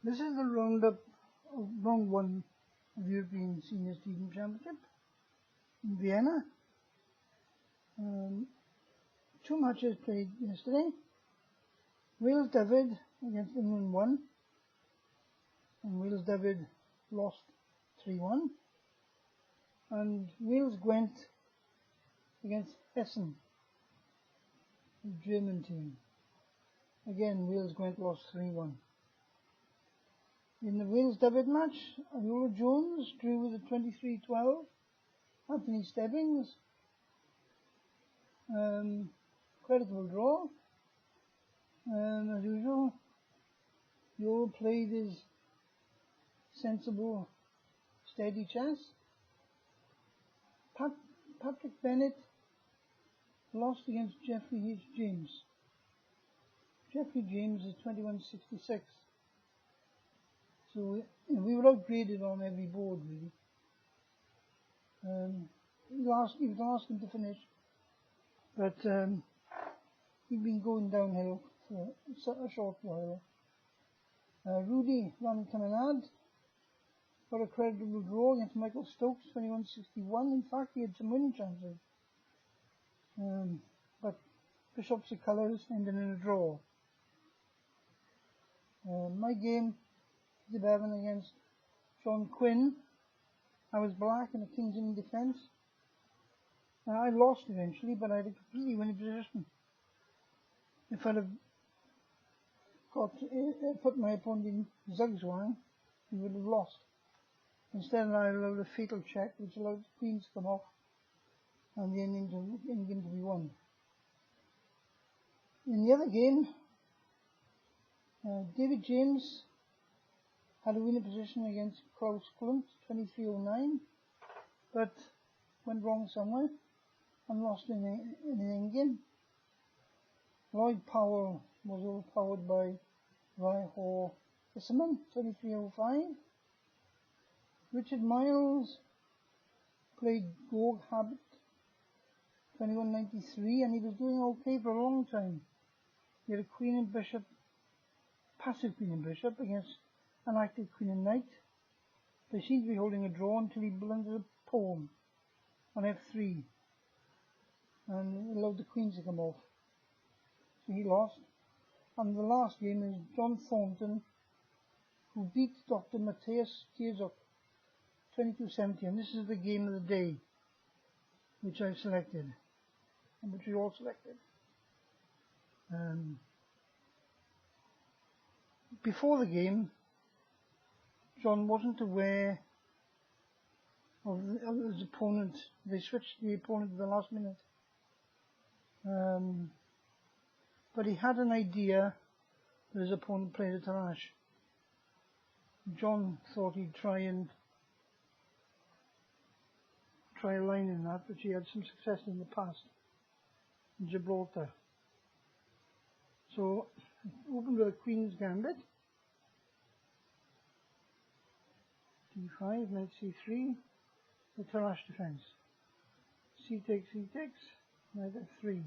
This is the roundup of round one of the European Senior Student Championship in Vienna. Two matches played yesterday. Wales David against England won, and Wales David lost 3-1. And Wales Gwent against Essen, the German team. Again, Wales Gwent lost 3-1. In the Wales David match, Iola Jones drew with a 23-12. Anthony Stebbings, creditable draw. As usual, Iola played his sensible, steady chess. Patrick Bennett lost against Jeffrey H. James. Jeffrey James is 21-66. So we were outgraded on every board, really. He was the last one to finish, but he'd been going downhill for a short while. Rudy Van Kemenade got a creditable draw against Michael Stokes, 21-61. In fact, he had some winning chances, but Bishop's the colours ended in a draw. My game, 11 against John Quinn. I was black in a King's Inning defence. I lost eventually, but I had a completely winning position. If I'd have put my opponent in Zugzwang, he would have lost. Instead, I allowed a fatal check, which allowed the queens to come off and the ending to be won. In the other game, David James had a winning position against Klaus Klunt, 23-09, but went wrong somewhere and lost in an endgame. Lloyd Powell was overpowered by Raiho Isserman, 23-05. Richard Miles played Gorg Habit, 21-93, and he was doing okay for a long time. He had a Queen and Bishop, passive Queen and Bishop against an active Queen and Knight. They seemed to be holding a draw until he blundered a pawn on F3 and allowed the queens to come off. So he lost. And the last game is John Thornton, who beat Dr. Matthias Kierzok, 22-70, and this is the game of the day which I've selected and which we all selected. Before the game, John wasn't aware of his opponent. They switched the opponent at the last minute. But he had an idea that his opponent played a Tarash. John thought he'd try a line in that, which he had some success in the past in Gibraltar. So, opened with a Queen's Gambit. D5, knight C3, the Tarash defense. C takes, knight F3.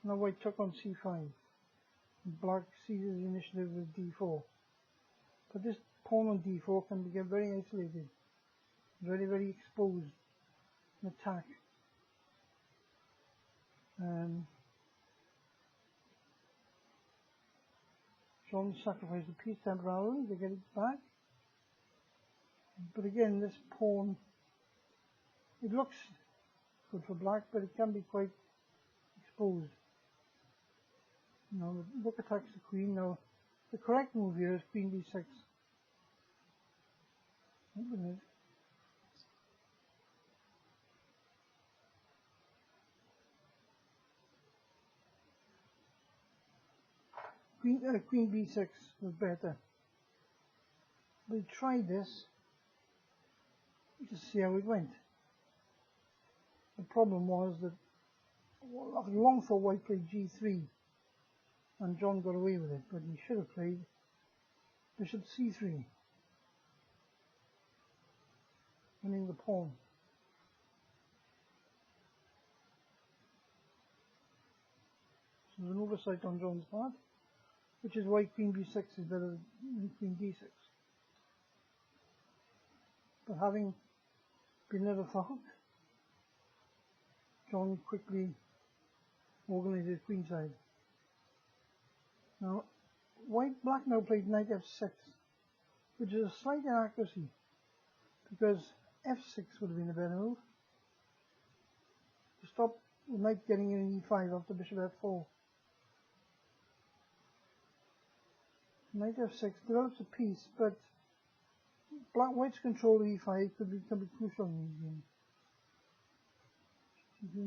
Now white took on C5. Black seizes the initiative with D4. But this pawn on D4 can get very isolated, very, very exposed in attack. John sacrificed a piece temporarily to get it back. But again, this pawn, it looks good for black, but it can be quite exposed. Now, the rook attacks the queen. Now, the correct move here is Queen B6. Queen B6 was better. We tried this to see how it went. The problem was that long for white played G3 and John got away with it, but he should have played Bishop C3, winning the pawn. So there's an oversight on John's part. which is why queen b6 is better than queen d6. But having been let a thought, John quickly organized his queen side. Now, black now played knight f6, which is a slight inaccuracy, because f6 would have been a better move to stop the knight getting in e5 after bishop f4. Knight f6 develops a piece, but white's control of e5 could be crucial in this game.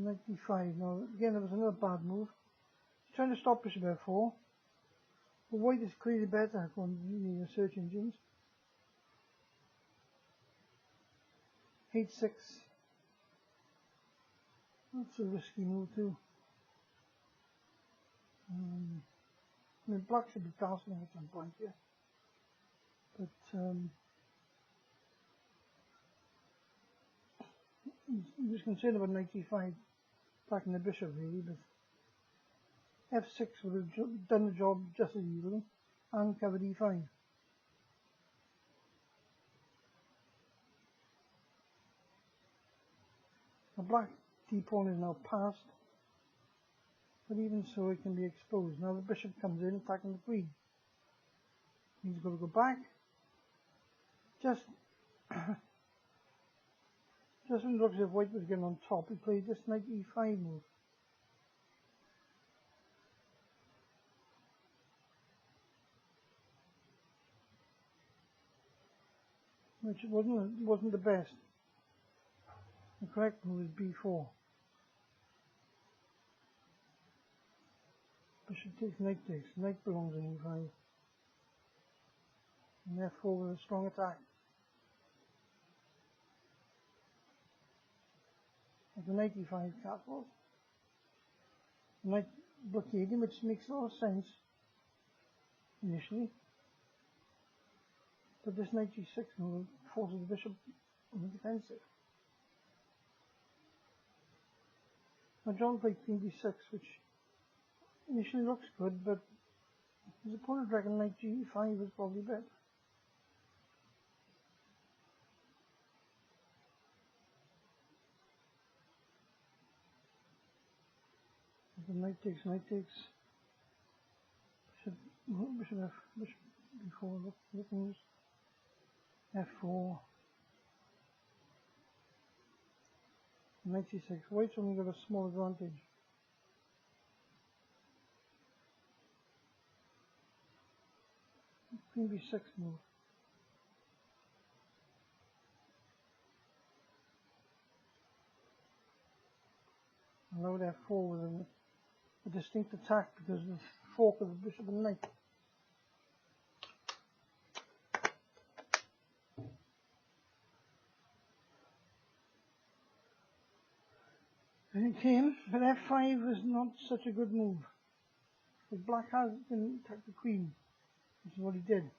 Knight d5. Now again, there was another bad move. He's trying to stop bishop f4, but white is clearly better according to the search engines. h6. That's a risky move too. I mean, black should be castling at some point here, but he was concerned about knight e5 attacking the bishop really, but f6 would have done the job just as easily and covered e5. The black d-pawn is now passed, but even so it can be exposed. Now the bishop comes in attacking the queen. He's got to go back. Just when it looks as if white was getting on top, he played this knight e5 move. Which wasn't the best. The correct move is b4. Bishop takes, knight takes. Knight belongs in e5. And therefore with a strong attack. Like the knight e5 castle. Knight blockading, which makes a lot of sense initially. But this knight g6 move forces the bishop on the defensive. Now John played queen d6, which initially looks good, but his opponent reckoned knight g5 was probably better. The knight takes, bishop b4, look, f4, knight c6. White's only got a small advantage. Queen b6 move. Allowed f4 with a distinct attack because of the fork of the bishop and knight. And it came, but f5 was not such a good move. But black has been attacked the queen, which is what he did.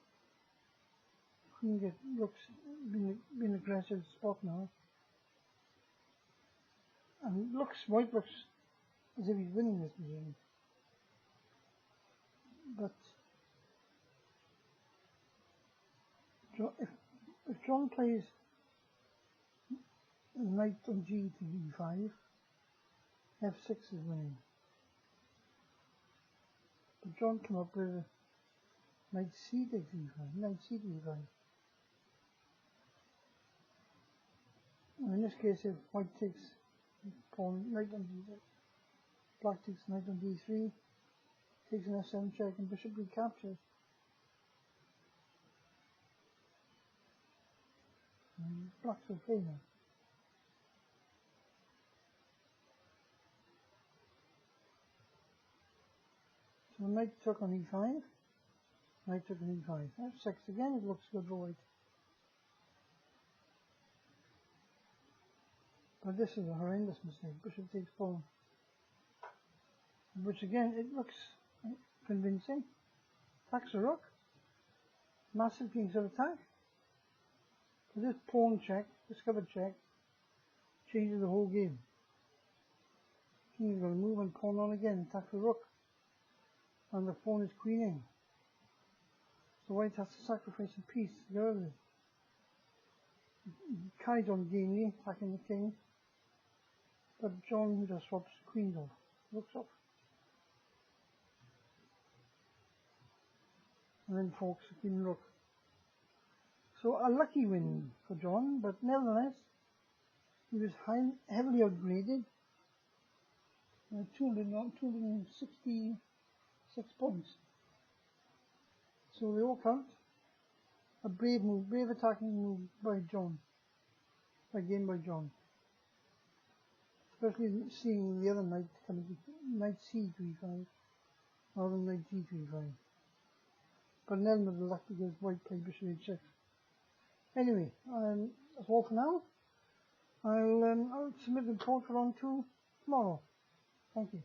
Queen looks being aggressive spot now. And white looks as if he's winning this game. But if John plays knight on g to e5, f6 is winning. But John came up with a knight c takes e5, knight c to e5. And in this case, if white takes pawn knight on d6, black takes knight on d3, takes an f7 check, and bishop recaptures. And black's okay now. So knight took on e5, knight took on e5. f6 again, it looks good for white. But this is a horrendous mistake. Bishop takes pawn. Which again, it looks convincing. Attacks a rook. Massive kings of attack. So this pawn check, discovered check, changes the whole game. King is going to move and pawn on again, attack the rook. And the pawn is queening. So white has to sacrifice a piece to get rid of it. He carries on gamely, attacking the king, but John just swaps the queens off, looks off, and then forks the queen and rook. So a lucky win for John, but nevertheless, he was heavily outgraded. 266 points. So they all count. A brave move, brave attacking move by John. Again by John. Especially seeing the other knight coming to knight c3-5 rather than knight g3-5. But an element of luck because white played bishop h6. Anyway, that's all for now. I'll submit the report for round 2 tomorrow. Thank you.